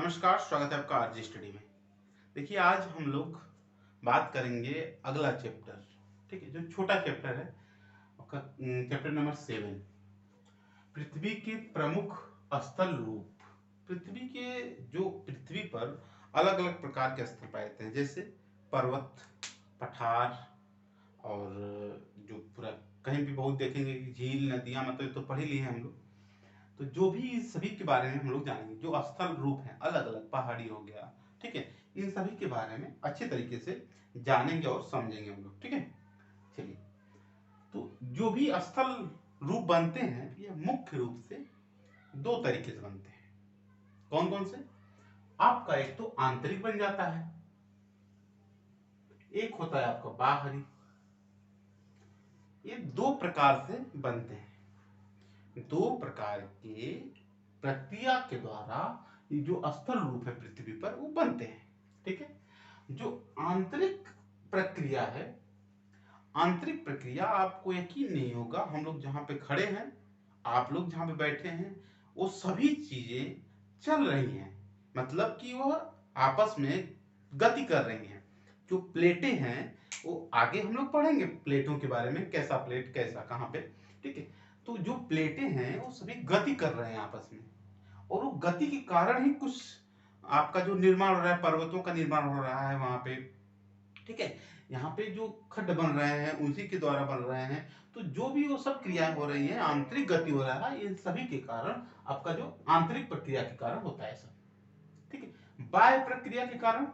नमस्कार, स्वागत है आपका आरजी स्टडी में। देखिए, आज हम लोग बात करेंगे अगला चैप्टर। ठीक है, जो छोटा चैप्टर है आपका चैप्टर नंबर 7, पृथ्वी के प्रमुख स्थल रूप। पृथ्वी पर अलग अलग प्रकार के स्थल पाए जाते हैं, जैसे पर्वत, पठार और जो पूरा कहीं भी बहुत देखेंगे कि झील, नदियां, मतलब ये तो पढ़ ही लिए हैं हम लोग। तो जो भी इन सभी के बारे में हम लोग जानेंगे, जो स्थल रूप हैं अलग अलग, पहाड़ी हो गया, ठीक है, इन सभी के बारे में अच्छे तरीके से जानेंगे और समझेंगे हम लोग। ठीक है, चलिए। तो जो भी स्थल रूप बनते हैं, ये मुख्य रूप से दो तरीके से बनते हैं। कौन कौन से? आपका एक तो आंतरिक बन जाता है, एक होता है आपका बाहरी। ये दो प्रकार से बनते हैं। दो प्रकार के प्रक्रिया के द्वारा ये जो स्थल रूप है पृथ्वी पर वो बनते हैं। ठीक है, जो आंतरिक प्रक्रिया है, आंतरिक प्रक्रिया आपको यकीन नहीं होगा, हम लोग जहां पे खड़े हैं, आप लोग जहां पे बैठे हैं, वो सभी चीजें चल रही हैं, मतलब कि वह आपस में गति कर रही हैं। जो प्लेटें हैं वो आगे हम लोग पढ़ेंगे प्लेटों के बारे में, कैसा प्लेट कैसा कहां पे। ठीक है, तो जो प्लेटें हैं वो सभी गति कर रहे हैं आपस में, और वो गति के कारण ही कुछ आपका जो निर्माण हो रहा है, पर्वतों का निर्माण हो रहा है वहां पे। ठीक है, यहाँ पे जो खड्ड बन रहे हैं उसी के द्वारा बन रहे हैं। तो जो भी वो सब क्रियाएं हो रही हैं, आंतरिक गति हो रहा है, इन सभी के कारण आपका जो आंतरिक प्रक्रिया के कारण होता है सब। ठीक है, बाह्य प्रक्रिया के कारण।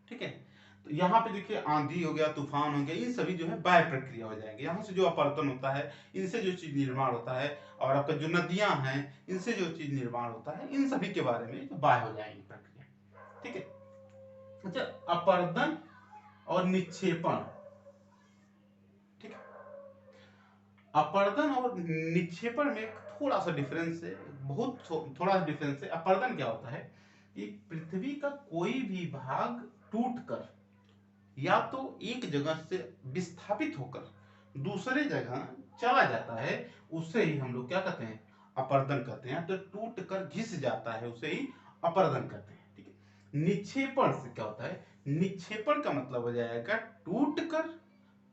ठीक है, तो यहाँ पे देखिए आंधी हो गया, तूफान हो गया, ये सभी जो है बाह्य प्रक्रिया हो जाएंगे। यहाँ से जो अपरतन होता है, इनसे जो चीज निर्माण होता है, और आपका जो नदियां हैं इनसे जो चीज निर्माण होता है, इन सभी के बारे में जो बाह्य हो जाएंगी प्रक्रिया। ठीक है, अच्छा, अपर्दन और निक्षेपण। ठीक है, अपर्दन और निक्षेपण में थोड़ा सा डिफरेंस है, थोड़ा सा डिफरेंस है। अपर्दन क्या होता है कि पृथ्वी का कोई भी भाग टूटकर या तो एक जगह से विस्थापित होकर दूसरे जगह चला जाता है, उसे ही हम लोग क्या कहते हैं? अपर्दन कहते हैं। तो टूट कर घिस जाता है, उसे ही अपर्दन कहते हैं। ठीक है, निक्षेपण से क्या होता है? निक्षेपण का मतलब हो जाएगा टूट कर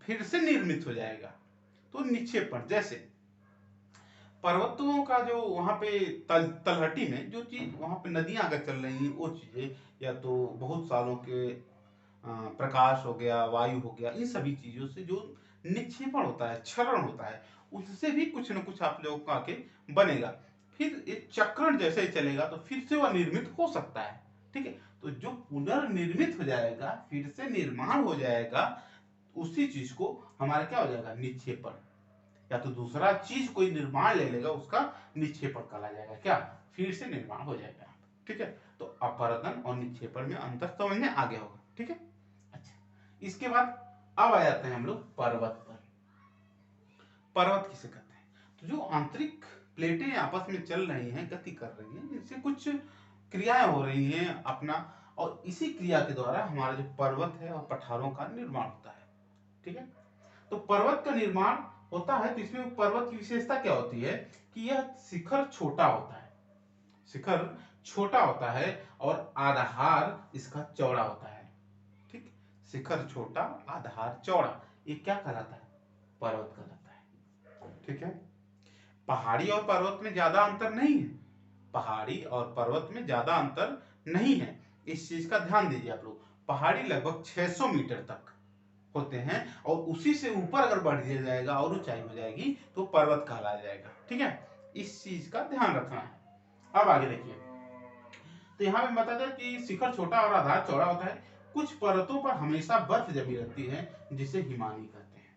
फिर से निर्मित हो जाएगा। तो निक्षेपण, जैसे पर्वतों का जो वहां पे तलहटी में जो चीज वहां पे नदियां अगर चल रही हैं, वो चीजें या तो बहुत सालों के प्रकाश हो गया, वायु हो गया, इन सभी चीजों से जो निक्षेपण होता है, क्षरण होता है, उससे भी कुछ न कुछ आप लोगों का आके बनेगा। फिर एक चक्रण जैसे ही चलेगा तो फिर से वह निर्मित हो सकता है। ठीक है, तो जो पुनर्निर्मित हो जाएगा, फिर से निर्माण हो जाएगा, उसी चीज को हमारा क्या हो जाएगा? निक्षेपण। या तो दूसरा चीज कोई निर्माण ले लेगा, उसका निक्षेपण कहा जाएगा। क्या? फिर से निर्माण हो जाएगा। ठीक है, तो अपरदन और निक्षेपण में अंतर समझ में आगे होगा। ठीक है, अच्छा, इसके बाद अब आ जाते हैं हम लोग पर्वत पर। पर्वत किसे कहते हैं? तो जो आंतरिक प्लेटें आपस में चल रही हैं, गति कर रही हैं, इनसे कुछ क्रियाएं हो रही हैं अपना, और इसी क्रिया के द्वारा हमारा जो पर्वत है और पठारों का निर्माण होता है। ठीक है, तो पर्वत का निर्माण होता है, तो इसमें पर्वत की विशेषता क्या होती है कि यह शिखर छोटा होता है। शिखर छोटा होता है और आधार इसका चौड़ा होता है। ठीक, शिखर छोटा, आधार चौड़ा, ये क्या कहलाता है? पर्वत कहलाता है। ठीक है, पहाड़ी और पर्वत में ज्यादा अंतर नहीं है। पहाड़ी और पर्वत में ज्यादा अंतर नहीं है, इस चीज का ध्यान दीजिए आप लोग। पहाड़ी लगभग 600 मीटर तक होते हैं, और उसी से ऊपर अगर बढ़ दिया जाएगा और ऊंचाई हो जाएगी तो पर्वत कहलाया जाएगा। ठीक है, इस चीज का ध्यान रखना है। अब आगे देखिए, तो यहाँ पे बता दें कि शिखर छोटा और आधार चौड़ा होता है। कुछ पर्वतों पर हमेशा बर्फ जमी रहती है, जिसे हिमानी कहते हैं।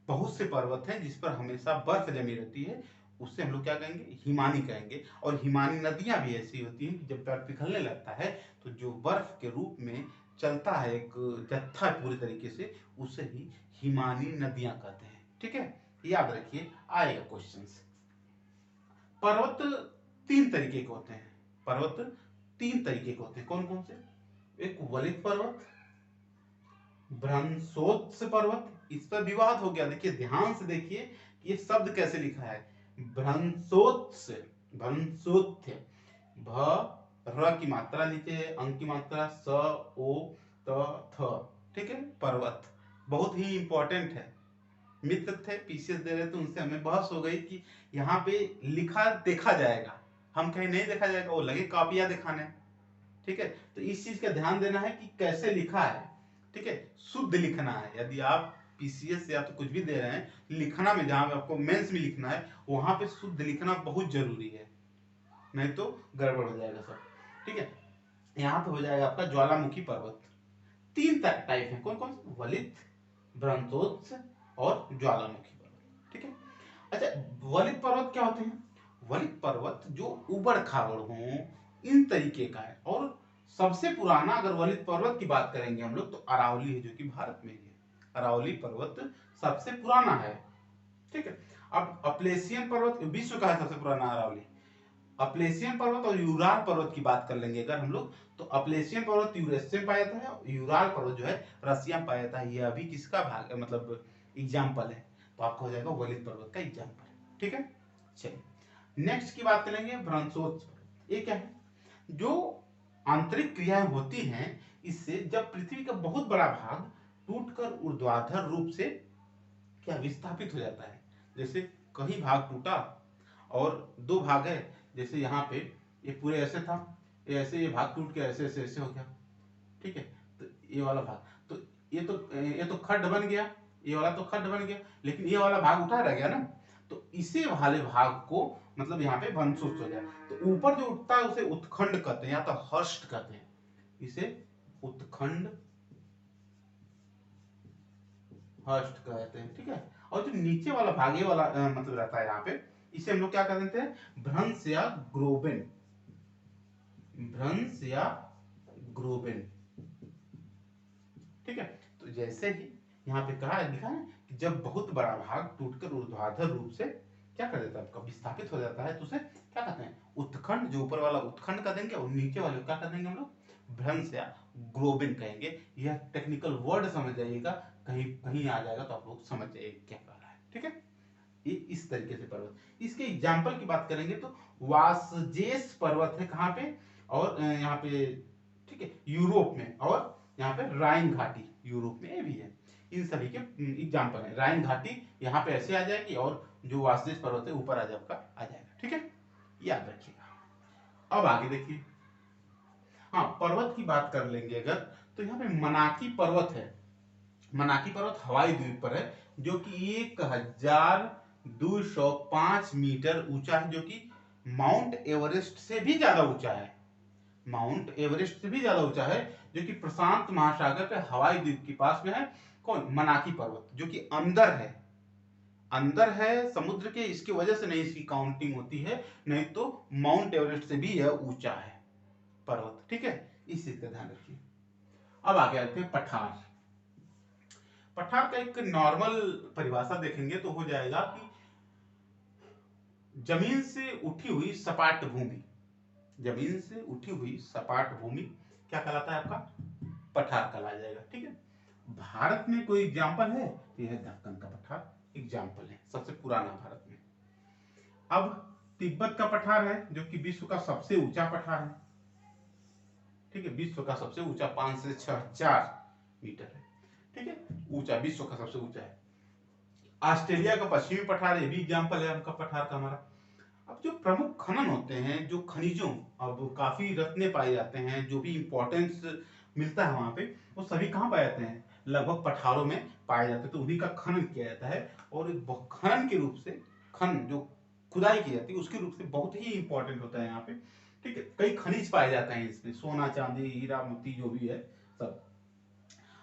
बहुत से पर्वत हैं जिस पर हमेशा बर्फ जमी रहती है, उससे हम लोग क्या कहेंगे? हिमानी कहेंगे। और हिमानी नदियां भी ऐसी होती हैं कि जब बर्फ पिघलने लगता है तो जो बर्फ के रूप में चलता है एक जत्था पूरी तरीके से, उसे ही हिमानी नदियां कहते हैं। ठीक है, याद रखिए, आएगा क्वेश्चन। पर्वत तीन तरीके के होते हैं। पर्वत तीन तरीके के होते हैं। कौन कौन से? एक वलित पर्वत, भ्रंशोत्स पर्वत, इस पर विवाद हो गया। देखिए, ध्यान से देखिए ये शब्द कैसे लिखा है। भ्रंशोत्स, भ्रंशोत्थ, भ र की मात्रा लीजिए, अंक की मात्रा स, ओ, त, थ, ठीक है। पर्वत बहुत ही इंपॉर्टेंट है। मित्र थे पीसीएस दे रहे थे, उनसे हमें बहस हो गई कि यहाँ पे लिखा देखा जाएगा, हम कहीं नहीं देखा जाएगा, वो लगे कॉपियां दिखाने, ठीक है। तो इस चीज का ध्यान देना है कि कैसे लिखा है, ठीक है। शुद्ध लिखना है। यदि आप पीसीएस या तो कुछ भी दे रहे हैं, लिखना में जहां पे आपको मेंस में लिखना है वहां पे शुद्ध लिखना बहुत जरूरी है, नहीं तो गड़बड़ हो जाएगा सब, ठीक है। यहाँ पे हो जाएगा आपका ज्वालामुखी पर्वत। तीन टाइप है, कौन कौन से? वलित, ब्रह्मोत्स और ज्वालामुखी पर्वत, ठीक है। अच्छा, वलित पर्वत क्या होते हैं? वलित पर्वत जो उबड़ खाबड़ हो, इन तरीके का है। और सबसे पुराना अगर वलित पर्वत की बात करेंगे हम लोग तो अरावली है, जो कि भारत में ही है। अरावली पर्वत सबसे पुराना है, ठीक है। अब अपलेशियन पर्वत विश्व का है सबसे पुराना अरावली। अपलेशियन पर्वत और यूराल पर्वत की बात कर लेंगे अगर हम लोग, तो अपलेशियन पर्वत यूरेशिया में पाया जाता है, यूराल पर्वत जो है रसिया में पाया जाता है। ये अभी किसका भाग मतलब एग्जाम्पल है, तो आपको हो जाएगा वलित पर्वत का एग्जाम्पल, ठीक है। चलिए नेक्स्ट की बात करेंगे, ब्रह्मोत्स पर्वत। ये क्या है? जो आंतरिक क्रियाएं होती हैं इससे जब पृथ्वी का बहुत बड़ा भाग टूटकर ऊर्ध्वाधर रूप से क्या विस्थापित हो जाता है। जैसे कहीं भाग टूटा और दो भाग है, जैसे यहाँ पे ये पूरे ऐसे था, ये ऐसे, ये भाग टूट के ऐसे ऐसे ऐसे हो गया, ठीक है। तो ये वाला भाग, तो ये तो खड्ड बन गया, ये वाला तो खड्ड बन गया, लेकिन ये वाला भाग उठा रह गया ना, तो इसे वाले भाग को मतलब यहाँ पे वंशोच हो गया। तो ऊपर जो उठता है उसे उत्खंड कहते हैं या तो हर्स्ट कहते हैं, इसे उत्खंड हर्स्ट कहते हैं, ठीक है। और जो नीचे वाला भाग ये वाला मतलब रहता है यहाँ पे, इसे हम लोग क्या कहते हैं? भ्रंश या ग्रोबेन, भ्रंश या ग्रोबेन, ठीक है। तो जैसे ही यहाँ पे कहा लिखा है कि जब बहुत बड़ा भाग टूटकर ऊर्ध्वाधर रूप से क्या कर देता है, आपका विस्थापित हो जाता है, तो उसे क्या कहते हैं? उत्खंड। जो ऊपर वाला उत्खंड कर देंगे और नीचे वाले क्या कर देंगे हम लोग? भ्रंश या ग्लोबिन कहेंगे। यह टेक्निकल वर्ड समझ जाइएगा, कहीं कहीं आ जाएगा तो आप लोग समझ जाइए क्या कह रहा है, ठीक है। ये इस तरीके से पर्वत। इसके एग्जाम्पल की बात करेंगे तो वासजेस पर्वत है कहाँ पे? और यहाँ पे, ठीक है, यूरोप में। और यहाँ पे राइन घाटी यूरोप में भी है। इन सभी के एग्जाम्पल है। राइन घाटी यहाँ पे ऐसे आ जाएगी और जो वासजेस पर्वत है ऊपर आ जाएगा, ठीक है, याद रखिएगा। अब आगे देखिए, हाँ पर्वत की बात कर लेंगे अगर, तो यहाँ पे मनाकी पर्वत है। मनाकी पर्वत हवाई द्वीप पर है, जो कि 1205 मीटर ऊंचा है, जो कि माउंट एवरेस्ट से भी ज्यादा ऊंचा है। माउंट एवरेस्ट से भी ज्यादा ऊंचा है, जो कि प्रशांत महासागर के हवाई द्वीप के पास में है। कौन? मनाकी पर्वत, जो कि अंदर है, अंदर है समुद्र के, इसकी वजह से नहीं इसकी काउंटिंग होती है, नहीं तो माउंट एवरेस्ट से भी यह ऊंचा है पर्वत, ठीक है। इस चीज का ध्यान रखिए। अब आगे आते हैं पठार। पठार का एक नॉर्मल परिभाषा देखेंगे तो हो जाएगा कि जमीन से उठी हुई सपाट भूमि, जमीन से उठी हुई सपाट भूमि क्या कहलाता है? आपका पठार कहला जाएगा, ठीक है। भारत में कोई एग्जाम्पल है तो यह दक्कन का पठार एग्जाम्पल है, सबसे पुराना भारत में। अब तिब्बत का पठार है, जो कि विश्व का सबसे ऊंचा पठार है, ठीक है। विश्व का सबसे ऊंचा 5 से 6,000 मीटर है, ठीक है, ऊंचा, विश्व का सबसे ऊंचा है। ऑस्ट्रेलिया का पश्चिमी पठार, ये भी एग्जाम्पल है उनका पठार का हमारा। अब जो प्रमुख खनन होते हैं, जो खनिजों, अब काफी रत्ने पाए जाते हैं, जो भी इंपॉर्टेंस मिलता है वहां पे, वो सभी कहाँ पाए जाते हैं? लगभग पठारों में पाए जाते हैं। तो उन्हीं का खनन किया जाता है, और खनन के रूप से, खनन जो खुदाई की जाती है उसके रूप से बहुत ही इंपॉर्टेंट होता है यहाँ पे, ठीक है। कई खनिज पाए जाते हैं इसमें, सोना चांदी हीरा मोती जो भी है सब।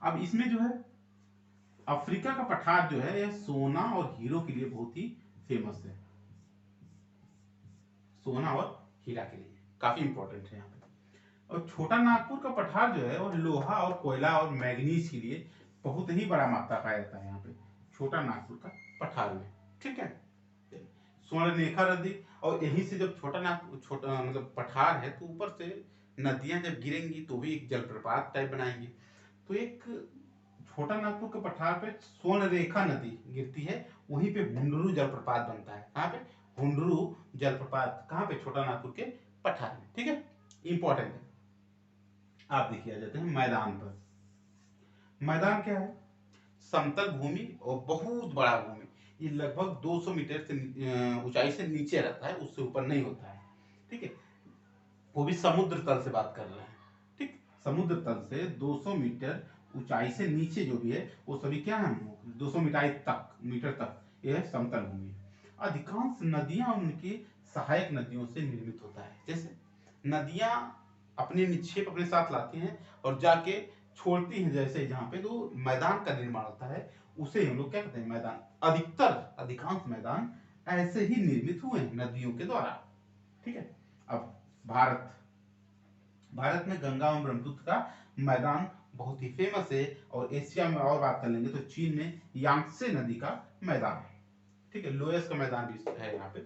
अब इसमें जो है अफ्रीका का पठार जो है, यह सोना और हीरो के लिए बहुत ही फेमस है, सोना और हीरा के लिए काफी इंपॉर्टेंट है यहाँ पे। और छोटा नागपुर का पठार जो है, और लोहा और कोयला और मैग्नीज के लिए बहुत ही बड़ा मात्रा पाया जाता है यहाँ पे छोटा नागपुर का पठार में, ठीक है। स्वर्णरेखा नदी, और यहीं से जब छोटा नागपुर, छोटा मतलब पठार है, तो ऊपर से नदियां जब गिरेंगी तो भी एक जलप्रपात टाइप बनाएंगी। तो एक छोटा नागपुर के पठार पे स्वर्णरेखा नदी गिरती है, वहीं पे हुंडरू जलप्रपात बनता है। कहाँ पे? हुंडरू जलप्रपात, कहाँ पे? छोटा नागपुर के पठार में, ठीक है। इंपॉर्टेंट है। आप देखिए आ जाते हैं मैदान पर। मैदान क्या है? समतल भूमि और बहुत बड़ा भूमि। ये लगभग 200 मीटर से ऊंचाई से नीचे रहता है, उससे ऊपर नहीं होता है। ठीक है, वो भी समुद्र तल से बात कर रहे हैं। ठीक, समुद्र तल से 200 मीटर ऊंचाई से नीचे जो भी है वो सभी क्या है, 200 मीटर तक यह समतल भूमि। अधिकांश नदियां उनकी सहायक नदियों से निर्मित होता है। जैसे नदियां अपने निक्षेप अपने साथ लाती हैं और जाके छोड़ती हैं, जैसे जहाँ पे तो मैदान का निर्माण होता है उसे हम लोग क्या कहते हैं, मैदान। अधिकांश मैदान ऐसे ही निर्मित हुए हैं नदियों के द्वारा। ठीक है। अब भारत भारत में गंगा और ब्रह्मपुत्र का मैदान बहुत ही फेमस है। और एशिया में और बात कर लेंगे तो चीन में यांगत्से नदी का मैदान है। ठीक है, लोयस का मैदान भी है यहाँ पे।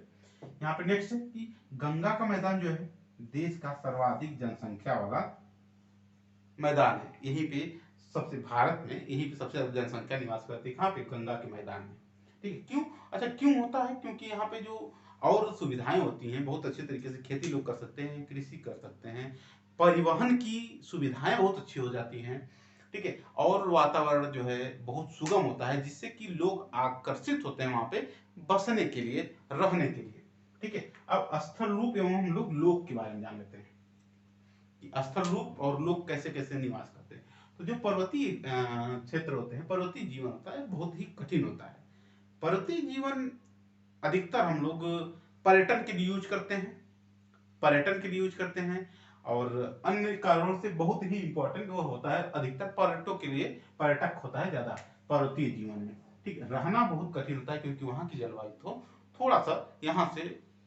यहाँ पे नेक्स्ट है कि गंगा का मैदान जो है देश का सर्वाधिक जनसंख्या वाला मैदान है। यहीं पे सबसे भारत में यहीं पे सबसे ज्यादा जनसंख्या निवास करती है। कहाँ पे? गंगा के मैदान में। ठीक है, क्यों? अच्छा, क्यों होता है? क्योंकि यहाँ पे जो और सुविधाएं होती हैं, बहुत अच्छे तरीके से खेती लोग कर सकते हैं, कृषि कर सकते हैं, परिवहन की सुविधाएं बहुत अच्छी हो जाती हैं। ठीक है, और वातावरण जो है बहुत सुगम होता है, जिससे कि लोग आकर्षित होते हैं वहां पे बसने के लिए, रहने के लिए। ठीक है, अब स्थल रूप एवं हम लोग लोक के बारे में जान लेते हैं कि स्थल रूप और लोग कैसे कैसे निवास करते हैं। तो जो पर्वतीय क्षेत्र होते हैं, पर्वतीय जीवन होता है, बहुत ही कठिन होता है। पर्वतीय जीवन अधिकतर हम लोग पर्यटन के लिए यूज करते हैं, और अन्य कारणों से बहुत ही इंपॉर्टेंट वो होता है। अधिकतर पर्यटकों के लिए, पर्यटक होता है ज्यादा पर्वतीय जीवन में। ठीक है, रहना बहुत कठिन होता है क्योंकि वहां की जलवायु तो थोड़ा सा यहाँ से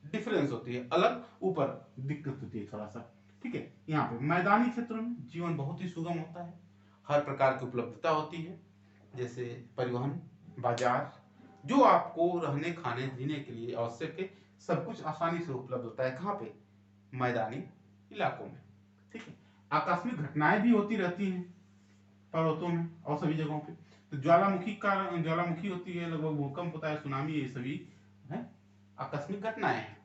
डिफरेंस होती है, अलग ऊपर दिक्कत होती है थोड़ा सा। ठीक है, यहाँ पे मैदानी क्षेत्रों में जीवन बहुत ही सुगम होता है, हर प्रकार की उपलब्धता होती है, जैसे परिवहन, बाजार, जो आपको रहने खाने जीने के लिए आवश्यक है, सब कुछ आसानी से उपलब्ध होता है। कहाँ पे? मैदानी इलाकों में। ठीक है, आकस्मिक घटनाएं भी होती रहती हैं पर्वतों में और सभी जगहों पे। तो ज्वालामुखी होती है, लगभग भूकंप होता है, सुनामी, ये सभी है आकस्मिक घटनाएं हैं।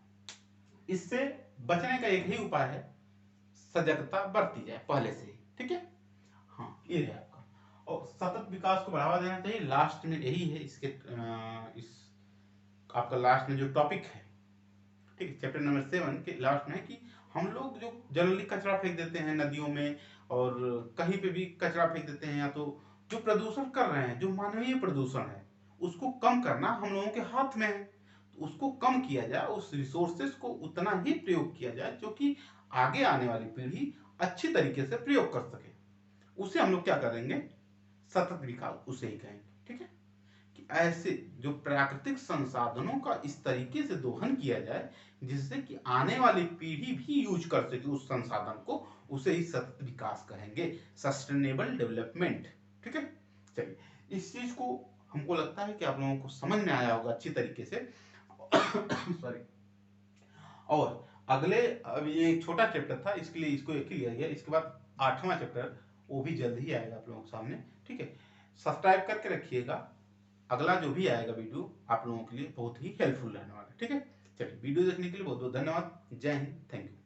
इससे बचने का एक ही उपाय है, सजगता बरती जाए पहले से ही। ठीक है, हाँ ये है आपका। और सतत विकास को बढ़ावा देना चाहिए, लास्ट में यही है इसके इस आपका लास्ट में जो टॉपिक है। ठीक है, चैप्टर नंबर 7 के लास्ट में है कि हम लोग जो जनरली कचरा फेंक देते हैं नदियों में और कहीं पे भी कचरा फेंक देते हैं, या तो जो प्रदूषण कर रहे हैं, जो मानवीय प्रदूषण है, उसको कम करना हम लोगों के हाथ में है। तो उसको कम किया जाए, उस रिसोर्सेस को उतना ही प्रयोग किया जाए जो कि आगे आने वाली पीढ़ी अच्छी तरीके से प्रयोग कर सके। उसे हम लोग क्या करेंगे? सतत विकास उसे ही कहेंगे। ठीक है, कि ऐसे जो प्राकृतिक संसाधनों का इस तरीके से दोहन किया जाए जिससे कि आने वाली पीढ़ी भी यूज कर सके उस संसाधन को, उसे ही सतत विकास कहेंगे, सस्टेनेबल डेवलपमेंट। ठीक है, चलिए इस चीज को हमको लगता है कि आप लोगों को समझ में आया होगा अच्छी तरीके से। सॉरी। और अगले, अब ये एक छोटा चैप्टर था इसके लिए इसको एक ही लिया गया, इसके बाद 8वां चैप्टर वो भी जल्द ही आएगा आप लोगों के सामने। ठीक है, सब्सक्राइब करके रखिएगा, अगला जो भी आएगा वीडियो आप लोगों के लिए बहुत ही हेल्पफुल रहने वाला है। ठीक है, चलिए वीडियो देखने के लिए बहुत बहुत धन्यवाद। जय हिंद, थैंक यू।